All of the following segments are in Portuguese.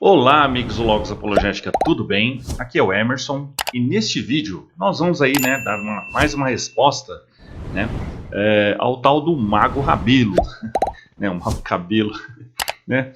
Olá, amigos do Logos Apologética, tudo bem? Aqui é o Emerson e neste vídeo nós vamos aí, dar mais uma resposta, né, ao tal do Mago Rabelo, né, o Mago Cabelo, né?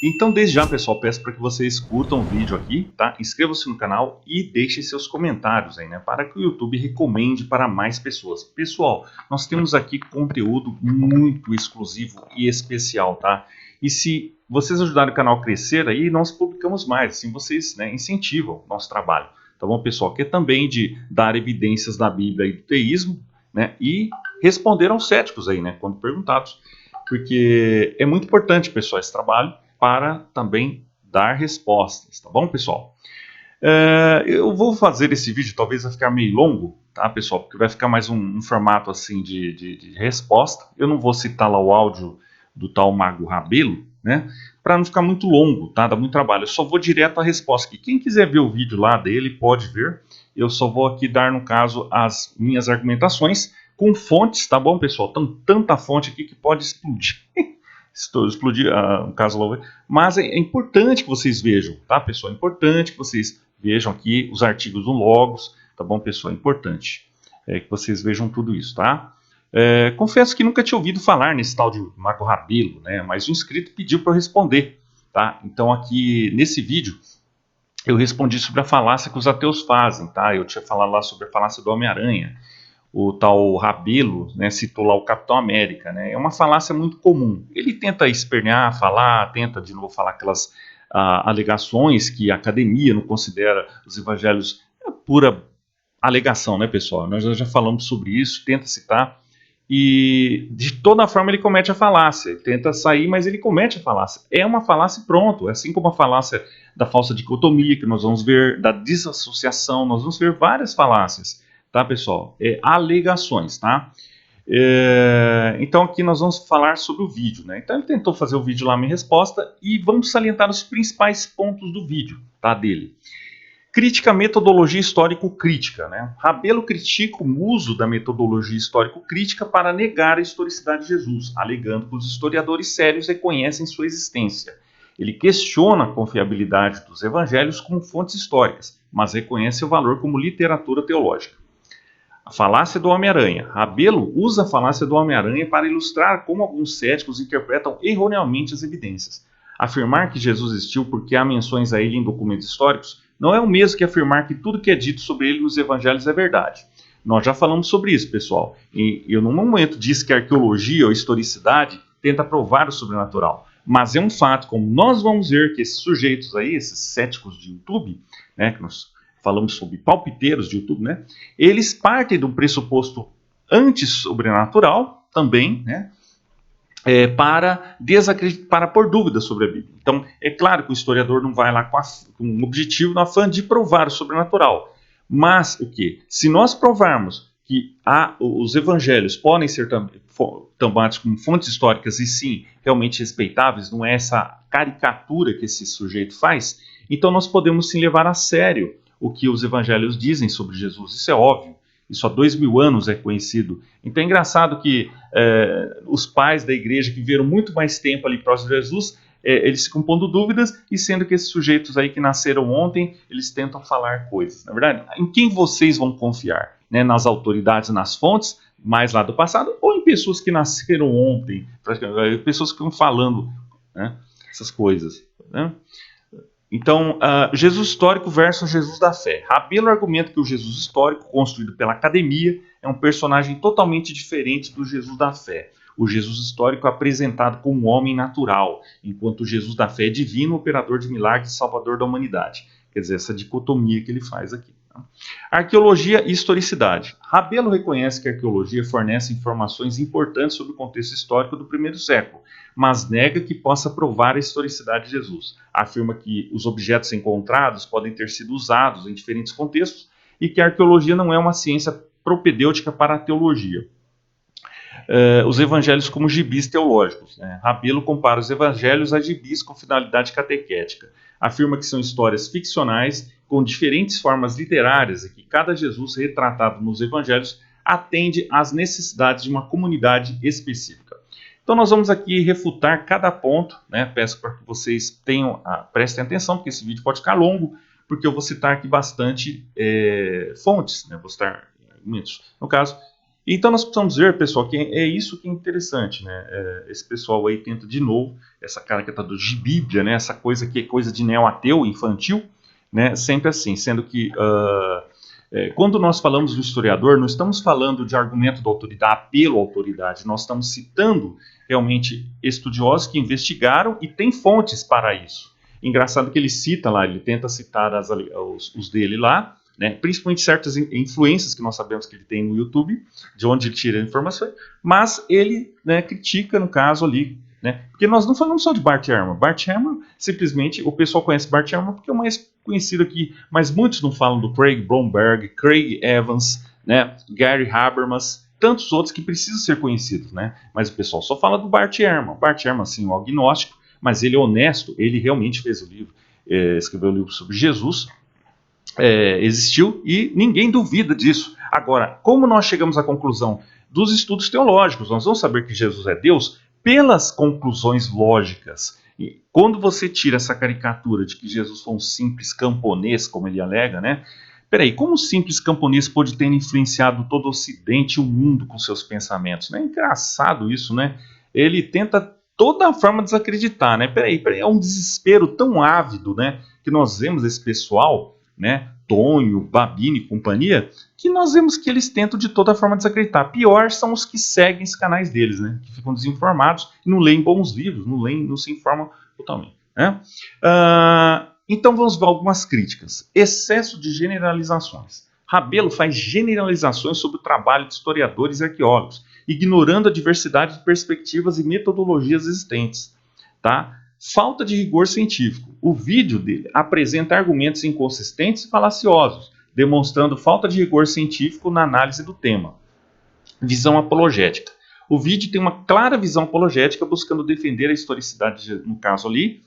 Então, desde já, pessoal, peço para que vocês curtam o vídeo aqui, tá? Inscrevam-se no canal e deixem seus comentários aí, né, para que o YouTube recomende para mais pessoas. Pessoal, nós temos aqui conteúdo muito exclusivo e especial, tá? E se vocês ajudarem o canal a crescer, aí nós publicamos mais, assim vocês, né, incentivam o nosso trabalho. Tá bom, pessoal? Que é também de dar evidências da Bíblia e do teísmo, né, e responder aos céticos aí, né, quando perguntados. Porque é muito importante, pessoal, esse trabalho para também dar respostas, tá bom, pessoal? Eu vou fazer esse vídeo, talvez vai ficar meio longo, tá, pessoal? Porque vai ficar mais um formato assim de resposta. Eu não vou citar lá o áudio do tal Mago Rabelo, né? Para não ficar muito longo, tá? Dá muito trabalho. Eu só vou direto à resposta aqui. Quem quiser ver o vídeo lá dele, pode ver. Eu só vou aqui dar, no caso, as minhas argumentações com fontes, tá bom, pessoal? Tem tanta fonte aqui que pode explodir. Explodir, no caso lá. Mas é importante que vocês vejam, tá, pessoal? É importante que vocês vejam aqui os artigos do Logos, tá bom, pessoal? É importante que vocês vejam tudo isso, tá? Confesso que nunca tinha ouvido falar nesse tal de Mago Rabelo, né? Mas o inscrito pediu para eu responder, tá? Então aqui nesse vídeo eu respondi sobre a falácia que os ateus fazem, tá? Eu tinha falado lá sobre a falácia do Homem-Aranha. O tal Rabelo, né, citou lá o Capitão América, né? É uma falácia muito comum. Ele tenta espernear, falar, tenta de novo falar aquelas alegações que a academia não considera os evangelhos pura alegação, né, pessoal? Nós já falamos sobre isso, tenta citar, e de toda forma ele comete a falácia. Ele tenta sair, mas ele comete a falácia. É uma falácia e pronto, assim como a falácia da falsa dicotomia, que nós vamos ver, da desassociação, nós vamos ver várias falácias, tá, pessoal? Alegações, tá? Então aqui nós vamos falar sobre o vídeo, né? Então ele tentou fazer o vídeo lá, minha resposta, e vamos salientar os principais pontos do vídeo, tá, dele. Crítica à metodologia histórico-crítica, né? Rabelo critica o uso da metodologia histórico-crítica para negar a historicidade de Jesus, alegando que os historiadores sérios reconhecem sua existência. Ele questiona a confiabilidade dos evangelhos como fontes históricas, mas reconhece seu valor como literatura teológica. A falácia do Homem-Aranha. Rabelo usa a falácia do Homem-Aranha para ilustrar como alguns céticos interpretam erroneamente as evidências. Afirmar que Jesus existiu porque há menções a ele em documentos históricos não é o mesmo que afirmar que tudo que é dito sobre ele nos evangelhos é verdade. Nós já falamos sobre isso, pessoal. E eu, num momento, disse que a arqueologia ou historicidade tenta provar o sobrenatural. Mas é um fato, como nós vamos ver que esses sujeitos aí, esses céticos de YouTube, né, que nós falamos sobre palpiteiros de YouTube, né, eles partem do pressuposto anti-sobrenatural também, né, para pôr dúvidas sobre a Bíblia. Então, é claro que o historiador não vai lá com um objetivo, no afã de provar o sobrenatural. Mas, o que? Se nós provarmos que os evangelhos podem ser tomados como fontes históricas e sim, realmente respeitáveis, não é essa caricatura que esse sujeito faz, então nós podemos sim levar a sério o que os evangelhos dizem sobre Jesus. Isso é óbvio. Isso há 2000 anos é conhecido. Então é engraçado que os pais da igreja que viveram muito mais tempo ali próximo de Jesus, eles ficam pondo dúvidas, e sendo que esses sujeitos aí que nasceram ontem, eles tentam falar coisas. Na verdade, em quem vocês vão confiar? Né? Nas autoridades, nas fontes, mais lá do passado, ou em pessoas que nasceram ontem? Pessoas que estão falando, né, essas coisas, né? Então, Jesus histórico versus Jesus da fé. Rabelo argumenta que o Jesus histórico, construído pela academia, é um personagem totalmente diferente do Jesus da fé. O Jesus histórico é apresentado como um homem natural, enquanto o Jesus da fé é divino, operador de milagres e salvador da humanidade. Quer dizer, essa dicotomia que ele faz aqui. Arqueologia e historicidade. Rabelo reconhece que a arqueologia fornece informações importantes sobre o contexto histórico do primeiro século, mas nega que possa provar a historicidade de Jesus. Afirma que os objetos encontrados podem ter sido usados em diferentes contextos e que a arqueologia não é uma ciência propedêutica para a teologia. Os evangelhos como gibis teológicos. Né? Rabelo compara os evangelhos a gibis com finalidade catequética. Afirma que são histórias ficcionais com diferentes formas literárias e que cada Jesus retratado nos evangelhos atende às necessidades de uma comunidade específica. Então nós vamos aqui refutar cada ponto, né? Peço para que vocês prestem atenção, porque esse vídeo pode ficar longo, porque eu vou citar aqui bastante fontes, né? Vou citar argumentos, no caso. Então nós precisamos ver, pessoal, que é isso que é interessante, né? Esse pessoal aí tenta de novo essa caricatura de Bíblia, né? Essa coisa que é coisa de neo-ateu, infantil, né? Sempre assim, sendo que quando nós falamos do historiador, não estamos falando de argumento da autoridade, apelo à autoridade, nós estamos citando realmente estudiosos que investigaram e tem fontes para isso. Engraçado que ele cita lá, ele tenta citar os dele lá, né, principalmente certas influências que nós sabemos que ele tem no YouTube, de onde ele tira informações, mas ele, né, critica no caso ali, né, porque nós não falamos só de Bart Ehrman. Bart Ehrman, simplesmente, o pessoal conhece Bart Ehrman porque é o mais conhecido aqui, mas muitos não falam do Craig Blomberg, Craig Evans, né, Gary Habermas, tantos outros que precisam ser conhecidos, né, mas o pessoal só fala do Bart Ehrman. Bart Ehrman, sim, um agnóstico, mas ele é honesto, ele realmente fez o livro, escreveu o livro sobre Jesus, existiu e ninguém duvida disso. Agora, como nós chegamos à conclusão dos estudos teológicos, nós vamos saber que Jesus é Deus pelas conclusões lógicas. E quando você tira essa caricatura de que Jesus foi um simples camponês, como ele alega, né? Peraí, como um simples camponês pode ter influenciado todo o Ocidente e o mundo com seus pensamentos? Né? É engraçado isso, né? Ele tenta toda forma desacreditar, né? Peraí, é um desespero tão ávido, né? Que nós vemos esse pessoal, né? Tonho, Babini e companhia, que nós vemos que eles tentam de toda forma desacreditar. Pior são os que seguem os canais deles, né? Que ficam desinformados e não leem bons livros, não se informam totalmente, né? Então vamos ver algumas críticas. Excesso de generalizações. Rabelo faz generalizações sobre o trabalho de historiadores e arqueólogos, ignorando a diversidade de perspectivas e metodologias existentes, tá? Falta de rigor científico. O vídeo dele apresenta argumentos inconsistentes e falaciosos, demonstrando falta de rigor científico na análise do tema. Visão apologética. O vídeo tem uma clara visão apologética, buscando defender a historicidade, no caso ali,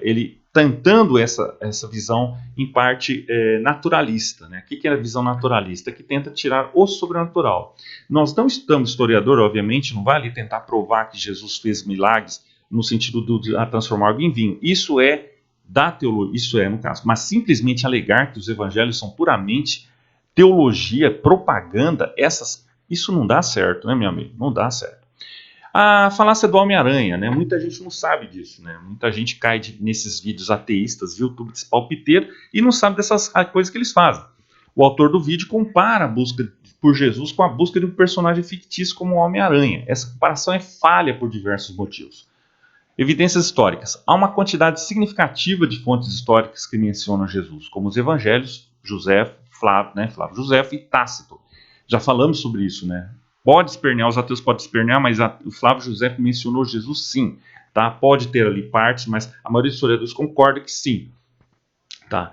ele tentando essa visão, em parte, naturalista. Né? O que é a visão naturalista? Que tenta tirar o sobrenatural. Nós não estamos, historiador, obviamente, não vai ali tentar provar que Jesus fez milagres, no sentido de transformar algo em vinho. Isso é da teologia, isso é no caso, mas simplesmente alegar que os evangelhos são puramente teologia, propaganda, isso não dá certo, né, meu amigo? Não dá certo. A falácia do Homem-Aranha, né? Muita gente não sabe disso, né? Muita gente cai nesses vídeos ateístas, YouTube desse palpiteiro, e não sabe dessas coisas que eles fazem. O autor do vídeo compara a busca por Jesus com a busca de um personagem fictício como o Homem-Aranha. Essa comparação é falha por diversos motivos. Evidências históricas. Há uma quantidade significativa de fontes históricas que mencionam Jesus, como os evangelhos, Flávio Josefo e Tácito. Já falamos sobre isso, né? Pode espernear, os ateus podem espernear, mas o Flávio Josefo mencionou Jesus sim. Tá? Pode ter ali partes, mas a maioria dos historiadores concorda que sim. Tá?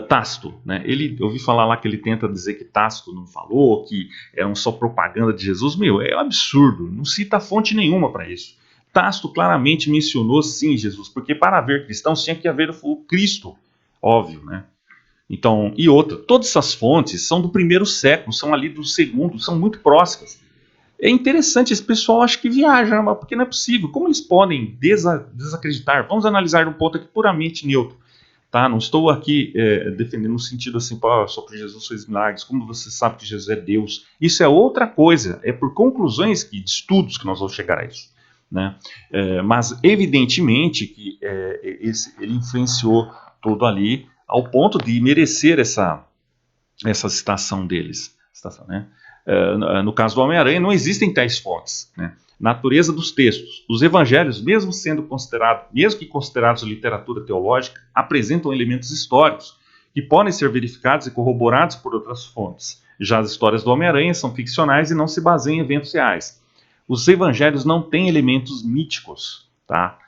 Tácito, né? Eu ouvi falar lá que ele tenta dizer que Tácito não falou, que era só propaganda de Jesus. Meu, é um absurdo, não cita fonte nenhuma para isso. Tácito claramente mencionou sim Jesus, porque para haver cristãos tinha que haver o Cristo, óbvio, né? Então, e outra, todas essas fontes são do primeiro século, são ali do segundo, são muito próximas. É interessante, esse pessoal acha que viaja, porque não é possível. Como eles podem desacreditar? Vamos analisar um ponto aqui puramente neutro. Tá? Não estou aqui defendendo no sentido assim, só porque Jesus fez milagres, como você sabe que Jesus é Deus. Isso é outra coisa, é por conclusões de estudos que nós vamos chegar a isso. Né? Mas evidentemente que ele influenciou tudo ali ao ponto de merecer essa citação deles. Né? No caso do Homem-Aranha, não existem tais fontes. Né? Natureza dos textos. Os evangelhos, mesmo que considerados literatura teológica, apresentam elementos históricos que podem ser verificados e corroborados por outras fontes. Já as histórias do Homem-Aranha são ficcionais e não se baseiam em eventos reais. Os evangelhos não têm elementos míticos, tá?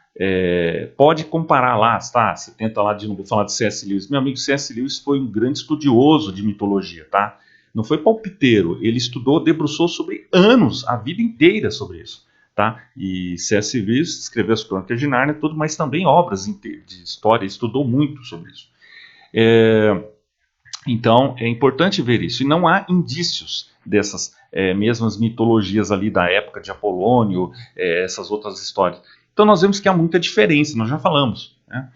Pode comparar lá, tá? Você tenta lá de novo falar de C.S. Lewis. Meu amigo, C.S. Lewis foi um grande estudioso de mitologia, tá? Não foi palpiteiro, ele estudou, debruçou sobre anos, a vida inteira sobre isso, tá? E C.S. Lewis escreveu as Crônicas de Nárnia, tudo, mas também obras de história, estudou muito sobre isso. Então, é importante ver isso. E não há indícios mesmo as mitologias ali da época de Apolônio, essas outras histórias. Então nós vemos que há muita diferença, nós já falamos, né?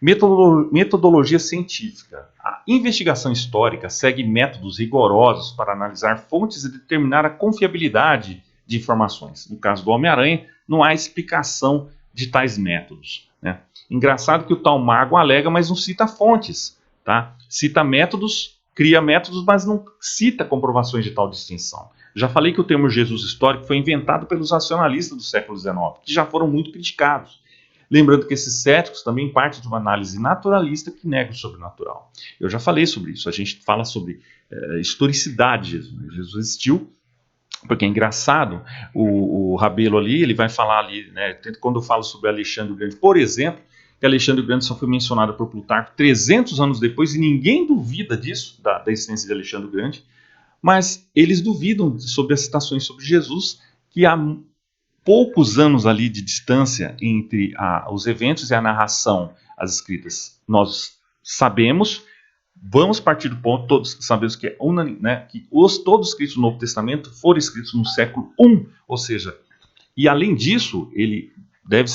Metodologia científica. A investigação histórica segue métodos rigorosos para analisar fontes e determinar a confiabilidade de informações. No caso do Homem-Aranha, não há explicação de tais métodos, né? Engraçado que o tal mago alega, mas não cita fontes, tá? Cita métodos, cria métodos, mas não cita comprovações de tal distinção. Já falei que o termo Jesus histórico foi inventado pelos racionalistas do século XIX, que já foram muito criticados. Lembrando que esses céticos também partem de uma análise naturalista que nega o sobrenatural. Eu já falei sobre isso, a gente fala sobre historicidade de Jesus. Jesus existiu, porque é engraçado, o Rabelo ali, ele vai falar ali, né, quando eu falo sobre Alexandre o Grande, por exemplo, que Alexandre o Grande só foi mencionado por Plutarco 300 anos depois, e ninguém duvida disso, da existência de Alexandre o Grande, mas eles duvidam sobre as citações sobre Jesus, que há poucos anos ali de distância entre os eventos e a narração, as escritas. Nós sabemos, vamos partir do ponto, todos sabemos que que todos os escritos do Novo Testamento foram escritos no século I, ou seja, e além disso, ele deve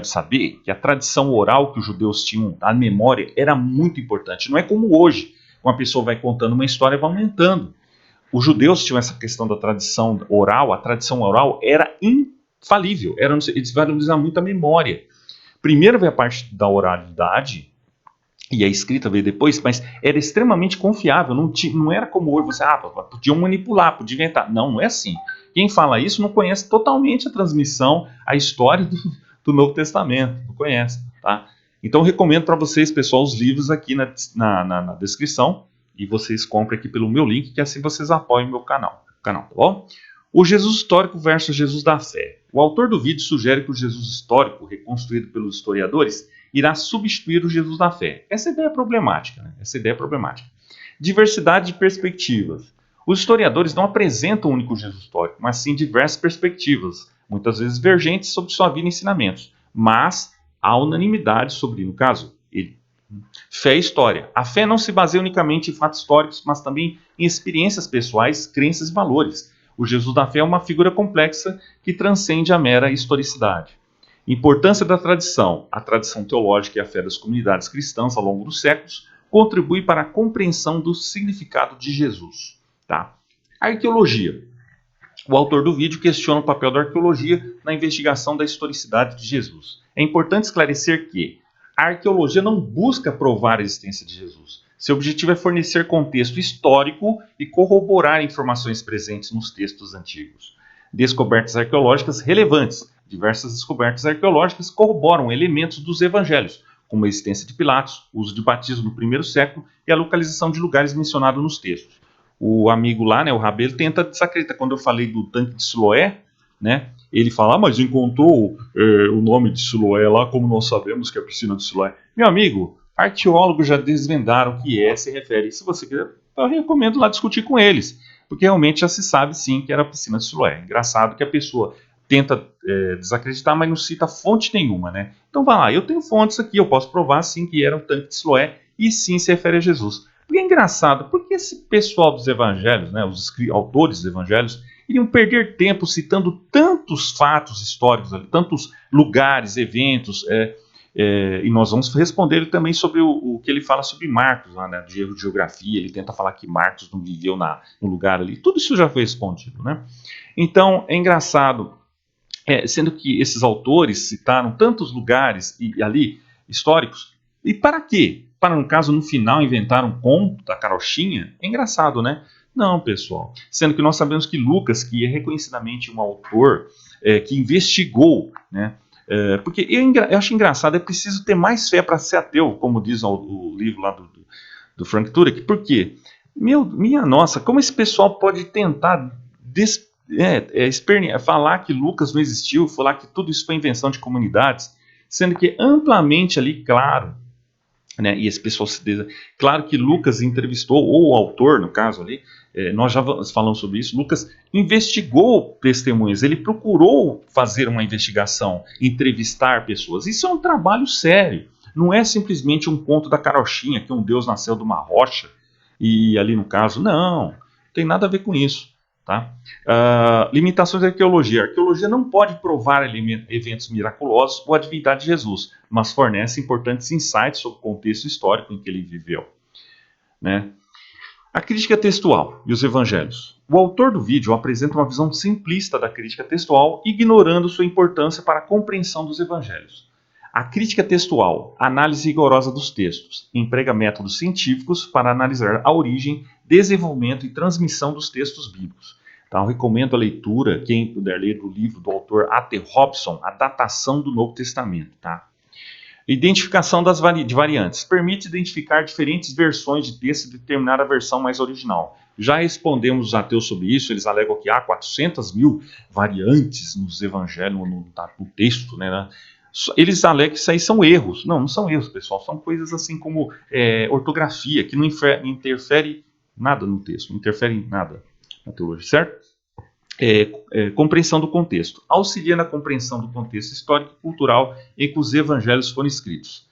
saber que a tradição oral que os judeus tinham, a memória, era muito importante. Não é como hoje, uma pessoa vai contando uma história e vai aumentando. Os judeus tinham essa questão da tradição oral, a tradição oral era infalível, eles valorizavam muito a memória. Primeiro veio a parte da oralidade, e a escrita veio depois, mas era extremamente confiável, não era como hoje, você, podiam manipular, podia inventar. Não, não é assim. Quem fala isso não conhece totalmente a transmissão, a história do Novo Testamento, não conhece, tá? Então eu recomendo para vocês, pessoal, os livros aqui na descrição, e vocês comprem aqui pelo meu link, que assim vocês apoiam o meu canal, tá bom? O Jesus histórico versus Jesus da fé. O autor do vídeo sugere que o Jesus histórico, reconstruído pelos historiadores, irá substituir o Jesus da fé. Essa ideia é problemática, né? Diversidade de perspectivas. Os historiadores não apresentam um único Jesus histórico, mas sim diversas perspectivas, muitas vezes divergentes sobre sua vida e ensinamentos, mas há unanimidade sobre, no caso, ele. Fé e história. A fé não se baseia unicamente em fatos históricos, mas também em experiências pessoais, crenças e valores. O Jesus da fé é uma figura complexa que transcende a mera historicidade. Importância da tradição. A tradição teológica e a fé das comunidades cristãs ao longo dos séculos contribui para a compreensão do significado de Jesus. Tá? Arqueologia. O autor do vídeo questiona o papel da arqueologia na investigação da historicidade de Jesus. É importante esclarecer que a arqueologia não busca provar a existência de Jesus. Seu objetivo é fornecer contexto histórico e corroborar informações presentes nos textos antigos. Descobertas arqueológicas relevantes. Diversas descobertas arqueológicas corroboram elementos dos evangelhos, como a existência de Pilatos, o uso de batismo no primeiro século e a localização de lugares mencionados nos textos. O amigo lá, né, o Rabelo, tenta desacreditar. Quando eu falei do tanque de Siloé, né, ele fala, mas encontrou o nome de Siloé lá, como nós sabemos que é a piscina de Siloé. Meu amigo, arqueólogos já desvendaram o que se refere. Se você quiser, eu recomendo lá discutir com eles, porque realmente já se sabe sim que era a piscina de Siloé. Engraçado que a pessoa tenta desacreditar, mas não cita fonte nenhuma, né? Então vai lá, eu tenho fontes aqui, eu posso provar sim que era o tanque de Siloé e sim se refere a Jesus. Porque é engraçado, porque esse pessoal dos evangelhos, né, os autores dos evangelhos, iriam perder tempo citando tantos fatos históricos, tantos lugares, eventos, e nós vamos responder também sobre o que ele fala sobre Marcos, lá, né, de erro de geografia, ele tenta falar que Marcos não viveu no lugar ali, tudo isso já foi respondido, né? Então, é engraçado, sendo que esses autores citaram tantos lugares ali históricos, e para quê? Para, no caso, no final inventar um conto da carochinha? É engraçado, né? Não, pessoal. Sendo que nós sabemos que Lucas, que é reconhecidamente um autor que investigou, né? Porque eu acho engraçado, é preciso ter mais fé para ser ateu, como diz o livro lá do Frank Turek. Por quê? Minha nossa, como esse pessoal pode tentar falar que Lucas não existiu, falar que tudo isso foi invenção de comunidades, sendo que amplamente ali, claro, né, e esse pessoal claro que Lucas entrevistou, ou o autor, no caso ali, nós já falamos sobre isso, Lucas investigou testemunhas, ele procurou fazer uma investigação, entrevistar pessoas, isso é um trabalho sério, não é simplesmente um conto da carochinha, que um deus nasceu de uma rocha, e ali no caso, não tem nada a ver com isso. Tá? Limitações da arqueologia. A arqueologia não pode provar eventos miraculosos ou a divindade de Jesus, mas fornece importantes insights sobre o contexto histórico em que ele viveu. Né? A crítica textual e os evangelhos. O autor do vídeo apresenta uma visão simplista da crítica textual, ignorando sua importância para a compreensão dos evangelhos. A crítica textual, análise rigorosa dos textos, emprega métodos científicos para analisar a origem, desenvolvimento e transmissão dos textos bíblicos. Então, recomendo a leitura, quem puder ler, do livro do autor A.T. Robson, A Datação do Novo Testamento. Tá? Identificação de variantes. Permite identificar diferentes versões de texto e determinar a versão mais original. Já respondemos os ateus sobre isso, eles alegam que há 400 mil variantes nos evangelhos, no texto, né? Eles alegam que isso aí são erros. Não são erros, pessoal. São coisas assim como ortografia, que não interfere nada no texto, não interfere em nada na teologia, certo? Compreensão do contexto. Auxilia na compreensão do contexto histórico e cultural em que os evangelhos foram escritos.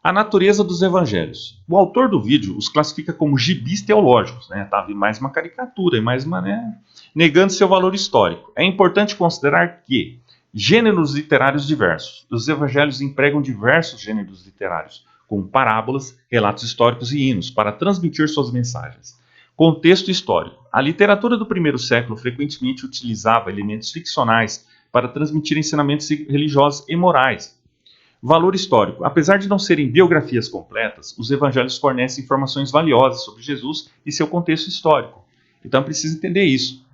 A natureza dos evangelhos. O autor do vídeo os classifica como gibis teológicos, né? Tá, mais uma caricatura, mais uma, né? Negando seu valor histórico. É importante considerar que gêneros literários diversos. Os evangelhos empregam diversos gêneros literários, como parábolas, relatos históricos e hinos, para transmitir suas mensagens. Contexto histórico. A literatura do primeiro século frequentemente utilizava elementos ficcionais para transmitir ensinamentos religiosos e morais. Valor histórico. Apesar de não serem biografias completas, os evangelhos fornecem informações valiosas sobre Jesus e seu contexto histórico. Então precisa entender isso.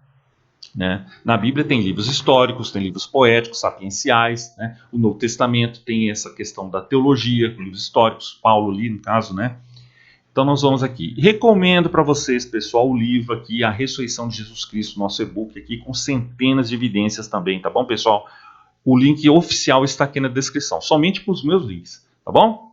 Né? Na Bíblia tem livros históricos, tem livros poéticos, sapienciais. Né? O Novo Testamento tem essa questão da teologia, livros históricos, Paulo ali no caso, né? Então nós vamos aqui. Recomendo para vocês, pessoal, o livro aqui, A Ressurreição de Jesus Cristo, nosso e-book aqui, com centenas de evidências também, tá bom, pessoal? O link oficial está aqui na descrição, somente para os meus links, tá bom?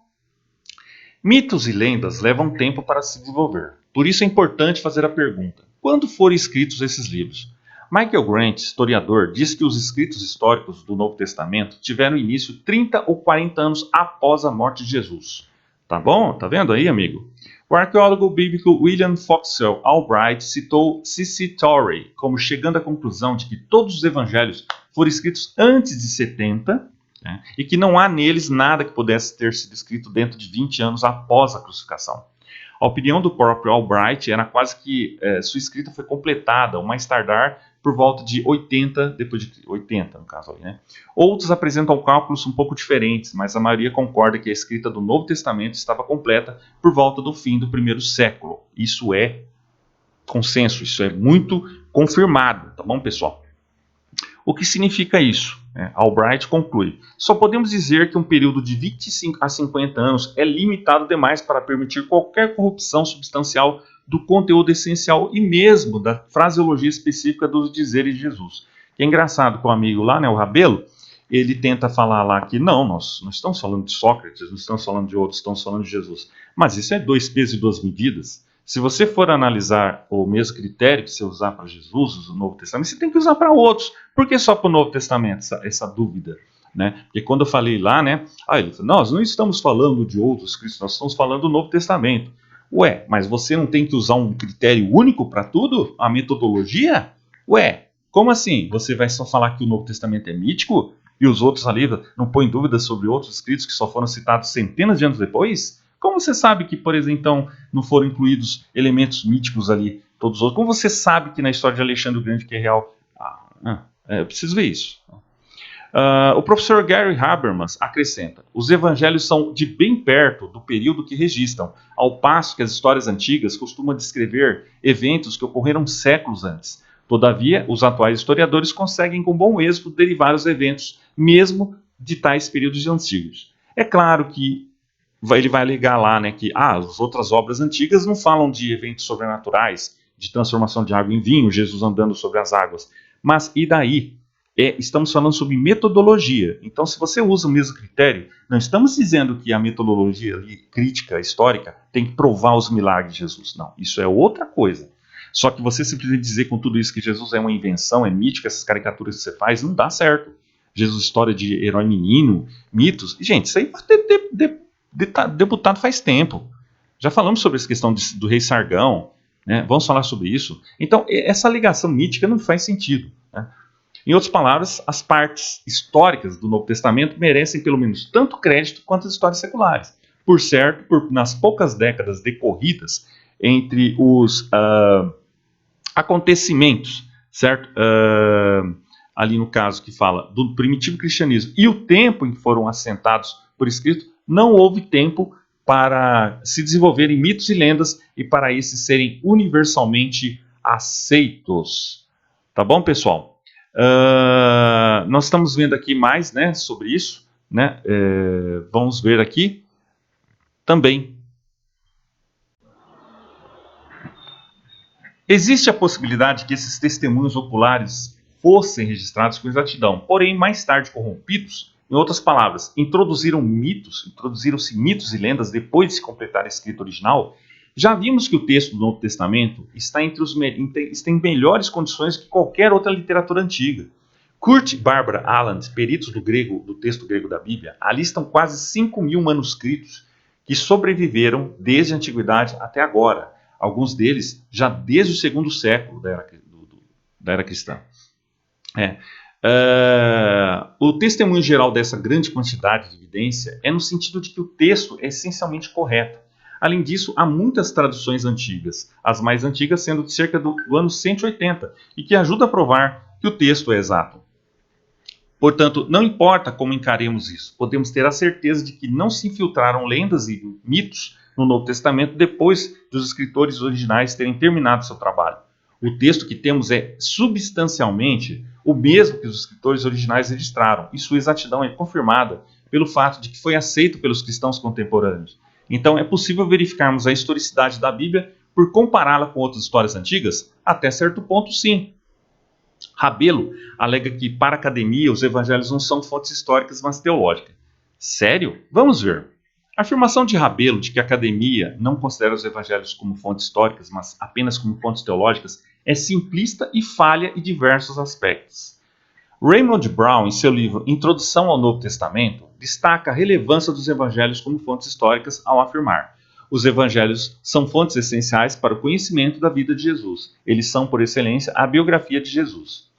Mitos e lendas levam tempo para se desenvolver. Por isso é importante fazer a pergunta: quando foram escritos esses livros? Michael Grant, historiador, diz que os escritos históricos do Novo Testamento tiveram início 30 ou 40 anos após a morte de Jesus. Tá bom? Tá vendo aí, amigo? O arqueólogo bíblico William Foxell Albright citou C.C. Torrey como chegando à conclusão de que todos os evangelhos foram escritos antes de 70, né, e que não há neles nada que pudesse ter sido escrito dentro de 20 anos após a crucificação. A opinião do próprio Albright era quase que sua escrita foi completada, ou mais tardar, por volta de 80, depois de 80 no caso aí, né? Outros apresentam cálculos um pouco diferentes, mas a maioria concorda que a escrita do Novo Testamento estava completa por volta do fim do primeiro século. Isso é consenso, isso é muito confirmado, tá bom, pessoal? O que significa isso? Albright conclui: só podemos dizer que um período de 25 a 50 anos é limitado demais para permitir qualquer corrupção substancial do conteúdo essencial e mesmo da fraseologia específica dos dizeres de Jesus. Que é engraçado que o amigo lá, né, o Rabelo, ele tenta falar lá que nós não estamos falando de Sócrates, não estamos falando de outros, estamos falando de Jesus. Mas isso é 2 pesos e 2 medidas. Se você for analisar o mesmo critério que você usar para Jesus, o Novo Testamento, você tem que usar para outros. Por que só para o Novo Testamento essa dúvida? Né? Porque quando eu falei lá, né, ele falou: nós não estamos falando de outros cristãos, nós estamos falando do Novo Testamento. Ué, mas você não tem que usar um critério único para tudo? A metodologia? Ué, como assim? Você vai só falar que o Novo Testamento é mítico e os outros ali não põem dúvidas sobre outros escritos que só foram citados centenas de anos depois? Como você sabe que, por exemplo, então, não foram incluídos elementos míticos ali, todos os outros? Como você sabe que na história de Alexandre o Grande que é real? Eu preciso ver isso. O professor Gary Habermas acrescenta: os evangelhos são de bem perto do período que registram, ao passo que as histórias antigas costumam descrever eventos que ocorreram séculos antes. Todavia, os atuais historiadores conseguem com bom êxito derivar os eventos, mesmo de tais períodos antigos. É claro que ele vai alegar lá, né, que as outras obras antigas não falam de eventos sobrenaturais, de transformação de água em vinho, Jesus andando sobre as águas. Mas e daí? Estamos falando sobre metodologia. Então, se você usa o mesmo critério, não estamos dizendo que a metodologia ali, crítica, histórica, tem que provar os milagres de Jesus. Não, isso é outra coisa. Só que você simplesmente dizer com tudo isso que Jesus é uma invenção, é mítica, essas caricaturas que você faz, não dá certo. Jesus, história de herói menino, mitos. Gente, isso aí pode ter debutado faz tempo. Já falamos sobre essa questão do rei Sargão, né? Vamos falar sobre isso. Então, essa ligação mítica não faz sentido, né? Em outras palavras, as partes históricas do Novo Testamento merecem pelo menos tanto crédito quanto as histórias seculares. Por certo, nas poucas décadas decorridas entre os acontecimentos, certo? Ali no caso que fala do primitivo cristianismo e o tempo em que foram assentados por escrito, não houve tempo para se desenvolverem mitos e lendas e para esses serem universalmente aceitos. Tá bom, pessoal? Nós estamos vendo aqui mais, né, sobre isso, né? Vamos ver aqui também. Existe a possibilidade que esses testemunhos oculares fossem registrados com exatidão, porém mais tarde corrompidos. Em outras palavras, introduziram-se mitos e lendas depois de se completar a escrita original. Já vimos que o texto do Novo Testamento está em melhores condições que qualquer outra literatura antiga. Kurt e Barbara Alland, peritos do texto grego da Bíblia, alistam quase 5.000 manuscritos que sobreviveram desde a antiguidade até agora. Alguns deles já desde o segundo século da era cristã. O testemunho geral dessa grande quantidade de evidência é no sentido de que o texto é essencialmente correto. Além disso, há muitas traduções antigas, as mais antigas sendo de cerca do ano 180, e que ajudam a provar que o texto é exato. Portanto, não importa como encaremos isso, podemos ter a certeza de que não se infiltraram lendas e mitos no Novo Testamento depois dos escritores originais terem terminado seu trabalho. O texto que temos é substancialmente o mesmo que os escritores originais registraram, e sua exatidão é confirmada pelo fato de que foi aceito pelos cristãos contemporâneos. Então, é possível verificarmos a historicidade da Bíblia por compará-la com outras histórias antigas? Até certo ponto, sim. Rabelo alega que, para a academia, os evangelhos não são fontes históricas, mas teológicas. Sério? Vamos ver. A afirmação de Rabelo de que a academia não considera os evangelhos como fontes históricas, mas apenas como fontes teológicas, é simplista e falha em diversos aspectos. Raymond Brown, em seu livro Introdução ao Novo Testamento, destaca a relevância dos evangelhos como fontes históricas ao afirmar: os evangelhos são fontes essenciais para o conhecimento da vida de Jesus. Eles são, por excelência, a biografia de Jesus.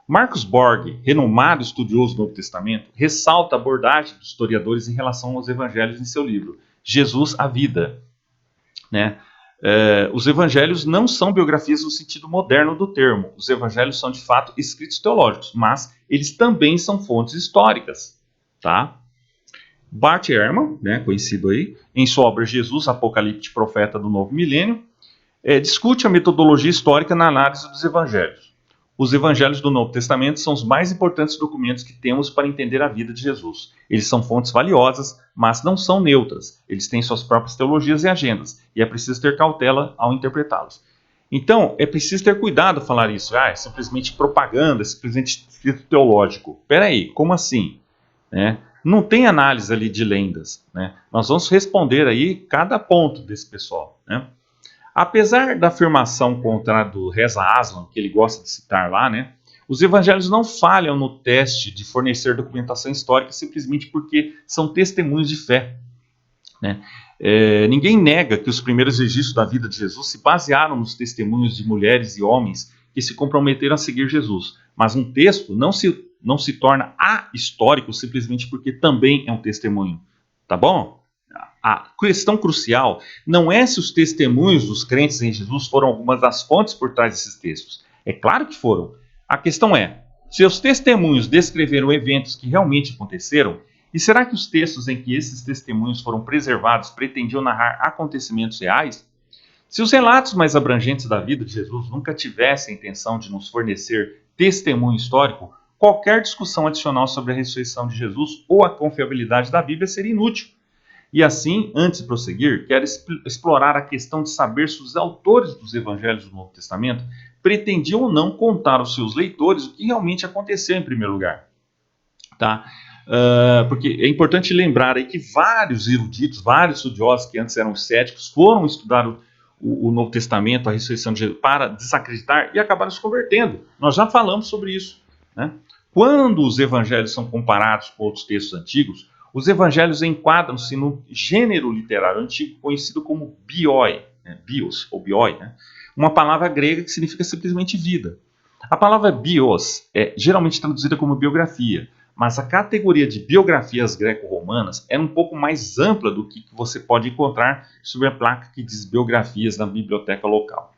Marcus Borg, renomado estudioso do Novo Testamento, ressalta a abordagem dos historiadores em relação aos evangelhos em seu livro, Jesus, a Vida. Os evangelhos não são biografias no sentido moderno do termo. Os evangelhos são, de fato, escritos teológicos, mas eles também são fontes históricas. Tá? Bart Ehrman, conhecido aí, em sua obra Jesus, Apocalipse Profeta do Novo Milênio, discute a metodologia histórica na análise dos evangelhos. Os evangelhos do Novo Testamento são os mais importantes documentos que temos para entender a vida de Jesus. Eles são fontes valiosas, mas não são neutras. Eles têm suas próprias teologias e agendas, e é preciso ter cautela ao interpretá-los. Então, é preciso ter cuidado ao falar isso. É simplesmente propaganda, é simplesmente escrito teológico. Espera aí, como assim? Não tem análise ali de lendas. Nós vamos responder aí cada ponto desse pessoal. Apesar da afirmação contrária do Reza Aslan, que ele gosta de citar lá, os evangelhos não falham no teste de fornecer documentação histórica simplesmente porque são testemunhos de fé. Ninguém nega que os primeiros registros da vida de Jesus se basearam nos testemunhos de mulheres e homens que se comprometeram a seguir Jesus. Mas um texto não se torna ahistórico simplesmente porque também é um testemunho. Tá bom? A questão crucial não é se os testemunhos dos crentes em Jesus foram algumas das fontes por trás desses textos. É claro que foram. A questão é, se os testemunhos descreveram eventos que realmente aconteceram, e será que os textos em que esses testemunhos foram preservados pretendiam narrar acontecimentos reais? Se os relatos mais abrangentes da vida de Jesus nunca tivessem a intenção de nos fornecer testemunho histórico, qualquer discussão adicional sobre a ressurreição de Jesus ou a confiabilidade da Bíblia seria inútil. E assim, antes de prosseguir, quero explorar a questão de saber se os autores dos evangelhos do Novo Testamento pretendiam ou não contar aos seus leitores o que realmente aconteceu em primeiro lugar. Tá? Porque é importante lembrar aí que vários eruditos, vários estudiosos que antes eram céticos, foram estudar o Novo Testamento, a ressurreição de Jesus, para desacreditar e acabaram se convertendo. Nós já falamos sobre isso. Quando os evangelhos são comparados com outros textos antigos, os evangelhos enquadram-se no gênero literário antigo conhecido como bioi. né, bios ou bioi, né, uma palavra grega que significa simplesmente vida. A palavra bios é geralmente traduzida como biografia, mas a categoria de biografias greco-romanas é um pouco mais ampla do que você pode encontrar sobre a placa que diz biografias na biblioteca local.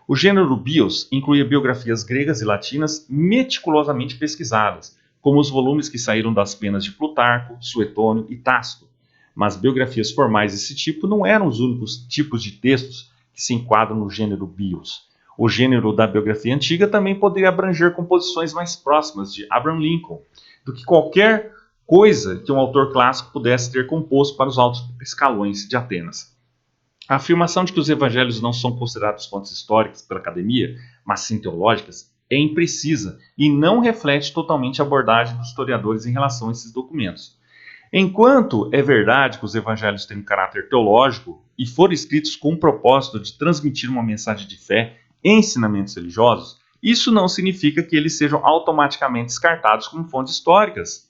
O gênero bios incluía biografias gregas e latinas meticulosamente pesquisadas, como os volumes que saíram das penas de Plutarco, Suetônio e Tácito. Mas biografias formais desse tipo não eram os únicos tipos de textos que se enquadram no gênero bios. O gênero da biografia antiga também poderia abranger composições mais próximas de Abraham Lincoln do que qualquer coisa que um autor clássico pudesse ter composto para os altos escalões de Atenas. A afirmação de que os evangelhos não são considerados fontes históricas pela academia, mas sim teológicas, é imprecisa e não reflete totalmente a abordagem dos historiadores em relação a esses documentos. Enquanto é verdade que os evangelhos têm um caráter teológico e foram escritos com o propósito de transmitir uma mensagem de fé e ensinamentos religiosos, isso não significa que eles sejam automaticamente descartados como fontes históricas.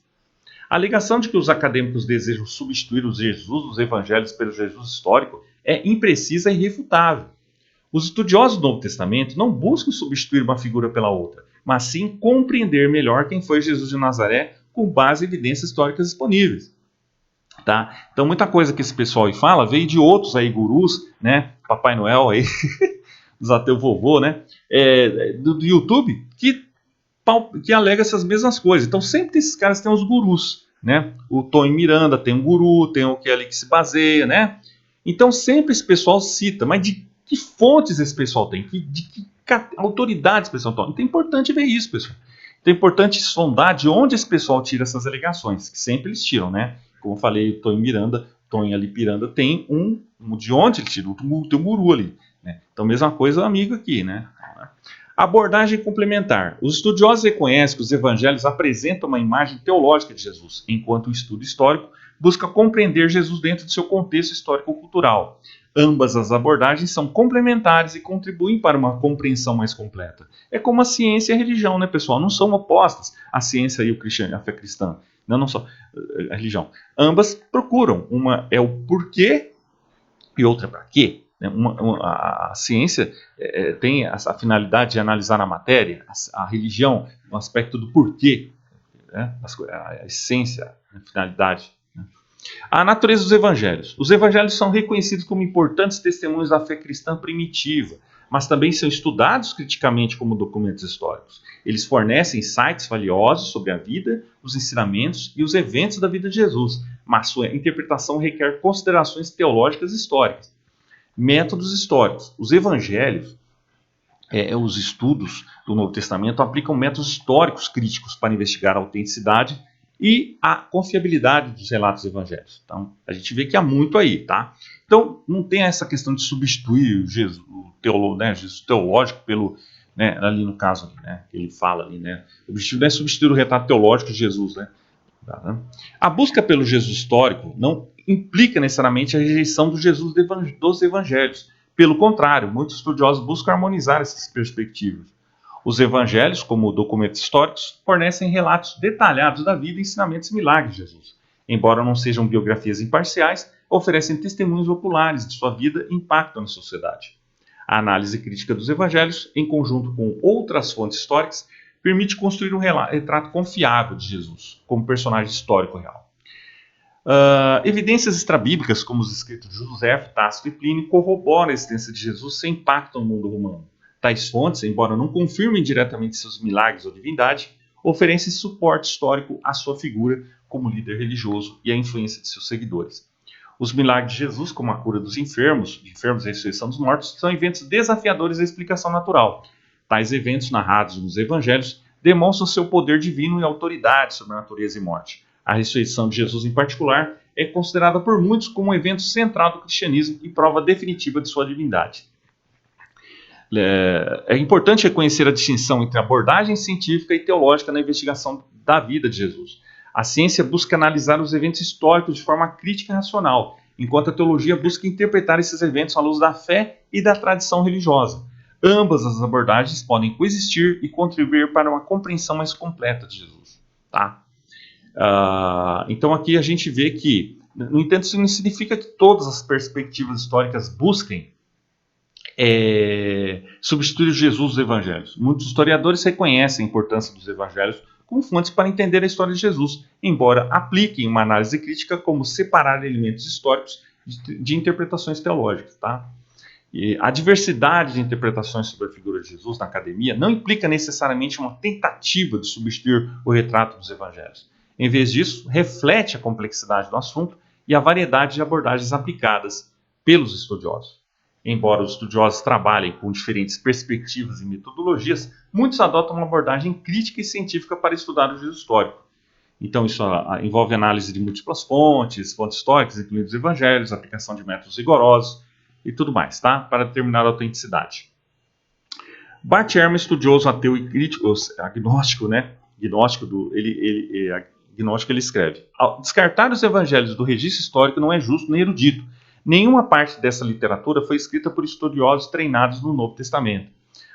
A alegação de que os acadêmicos desejam substituir o Jesus dos evangelhos pelo Jesus histórico é imprecisa e irrefutável. Os estudiosos do Novo Testamento não buscam substituir uma figura pela outra, mas sim compreender melhor quem foi Jesus de Nazaré com base em evidências históricas disponíveis. Tá? Então muita coisa que esse pessoal aí fala veio de outros aí gurus, né? Papai Noel aí, dos ateus vovô, né? Do YouTube, que alega essas mesmas coisas. Então sempre esses caras têm os gurus, né? O Tony Miranda tem um guru, tem o que ali que se baseia, né? Então sempre esse pessoal cita, mas de que fontes esse pessoal tem? De que autoridades esse pessoal tem? Então é importante ver isso, pessoal. Então é importante sondar de onde esse pessoal tira essas alegações, que sempre eles tiram, né? Como eu falei, o Tony Miranda, Tony ali Piranda tem de onde ele tira, tem um guru ali, né? Então mesma coisa o amigo aqui, né? Abordagem complementar. Os estudiosos reconhecem que os evangelhos apresentam uma imagem teológica de Jesus, enquanto o estudo histórico busca compreender Jesus dentro de seu contexto histórico-cultural. Ambas as abordagens são complementares e contribuem para uma compreensão mais completa. É como a ciência e a religião, né, pessoal? Não são opostas, a ciência e a fé cristã. Não só a religião. Ambas procuram. Uma é o porquê e outra é para quê. A ciência tem a finalidade de analisar a matéria, a religião, no aspecto do porquê, né? A essência, a finalidade. Né? A natureza dos evangelhos. Os evangelhos são reconhecidos como importantes testemunhos da fé cristã primitiva, mas também são estudados criticamente como documentos históricos. Eles fornecem insights valiosos sobre a vida, os ensinamentos e os eventos da vida de Jesus, mas sua interpretação requer considerações teológicas e históricas. Métodos históricos. Os evangelhos, os estudos do Novo Testamento aplicam métodos históricos críticos para investigar a autenticidade e a confiabilidade dos relatos evangélicos. Então, a gente vê que há muito aí, tá? Então, não tem essa questão de substituir Jesus teológico pelo, né, ali no caso, né, que ele fala ali, né? O objetivo não é substituir o retrato teológico de Jesus, né? A busca pelo Jesus histórico não implica necessariamente a rejeição do Jesus dos evangelhos. Pelo contrário, muitos estudiosos buscam harmonizar essas perspectivas. Os evangelhos, como documentos históricos, fornecem relatos detalhados da vida e ensinamentos e milagres de Jesus. Embora não sejam biografias imparciais, oferecem testemunhos oculares de sua vida e impacto na sociedade. A análise crítica dos evangelhos, em conjunto com outras fontes históricas, permite construir um retrato confiável de Jesus como personagem histórico real. Evidências extrabíblicas, como os escritos de José, Tácito e Plínio, corroboram a existência de Jesus sem impacto no mundo romano. Tais fontes, embora não confirmem diretamente seus milagres ou divindade, oferecem suporte histórico à sua figura como líder religioso e à influência de seus seguidores. Os milagres de Jesus, como a cura dos enfermos e a ressurreição dos mortos, são eventos desafiadores à explicação natural. Tais eventos narrados nos evangelhos demonstram seu poder divino e autoridade sobre a natureza e morte. A ressurreição de Jesus, em particular, é considerada por muitos como um evento central do cristianismo e prova definitiva de sua divindade. É importante reconhecer a distinção entre abordagem científica e teológica na investigação da vida de Jesus. A ciência busca analisar os eventos históricos de forma crítica e racional, enquanto a teologia busca interpretar esses eventos à luz da fé e da tradição religiosa. Ambas as abordagens podem coexistir e contribuir para uma compreensão mais completa de Jesus. Tá? Então aqui a gente vê que, no entanto, isso não significa que todas as perspectivas históricas busquem substituir Jesus dos evangelhos. Muitos historiadores reconhecem a importância dos evangelhos como fontes para entender a história de Jesus, embora apliquem uma análise crítica como separar elementos históricos de interpretações teológicas. Tá? E a diversidade de interpretações sobre a figura de Jesus na academia não implica necessariamente uma tentativa de substituir o retrato dos evangelhos. Em vez disso, reflete a complexidade do assunto e a variedade de abordagens aplicadas pelos estudiosos. Embora os estudiosos trabalhem com diferentes perspectivas e metodologias, muitos adotam uma abordagem crítica e científica para estudar o Jesus histórico. Então, isso envolve análise de múltiplas fontes históricas, incluindo os evangelhos, aplicação de métodos rigorosos e tudo mais, tá? Para determinar a autenticidade. Bart Ehrman, estudioso ateu e crítico, agnóstico, né? Agnóstico, ele escreve: ao descartar os evangelhos do registro histórico não é justo nem erudito. Nenhuma parte dessa literatura foi escrita por estudiosos treinados no Novo Testamento.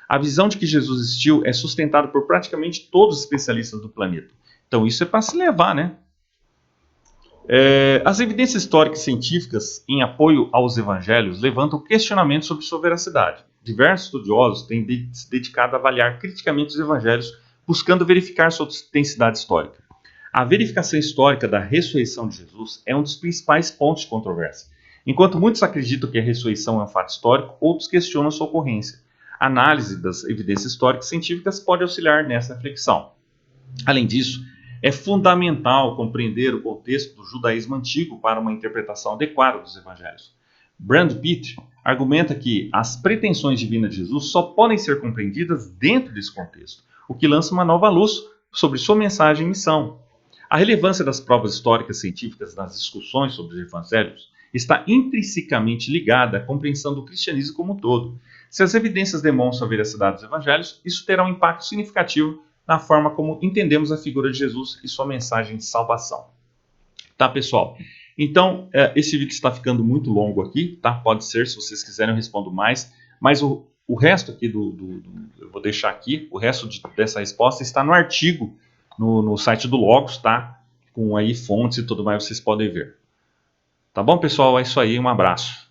A visão de que Jesus existiu é sustentada por praticamente todos os especialistas do planeta. Então isso é para se levar, né? As evidências históricas e científicas em apoio aos evangelhos levantam questionamentos sobre sua veracidade. Diversos estudiosos têm se dedicado a avaliar criticamente os evangelhos, buscando verificar sua autenticidade histórica. A verificação histórica da ressurreição de Jesus é um dos principais pontos de controvérsia. Enquanto muitos acreditam que a ressurreição é um fato histórico, outros questionam sua ocorrência. A análise das evidências históricas e científicas pode auxiliar nessa reflexão. Além disso, é fundamental compreender o contexto do judaísmo antigo para uma interpretação adequada dos evangelhos. Brand Pitt argumenta que as pretensões divinas de Jesus só podem ser compreendidas dentro desse contexto, o que lança uma nova luz sobre sua mensagem e missão. A relevância das provas históricas e científicas nas discussões sobre os evangelhos está intrinsecamente ligada à compreensão do cristianismo como um todo. Se as evidências demonstram a veracidade dos evangelhos, isso terá um impacto significativo na forma como entendemos a figura de Jesus e sua mensagem de salvação. Tá, pessoal? Então, esse vídeo está ficando muito longo aqui, tá? Pode ser, se vocês quiserem eu respondo mais, mas o resto aqui eu vou deixar aqui, o resto dessa resposta está no artigo, no site do Logos, tá? Com aí fontes e tudo mais, vocês podem ver. Tá bom, pessoal? É isso aí, um abraço.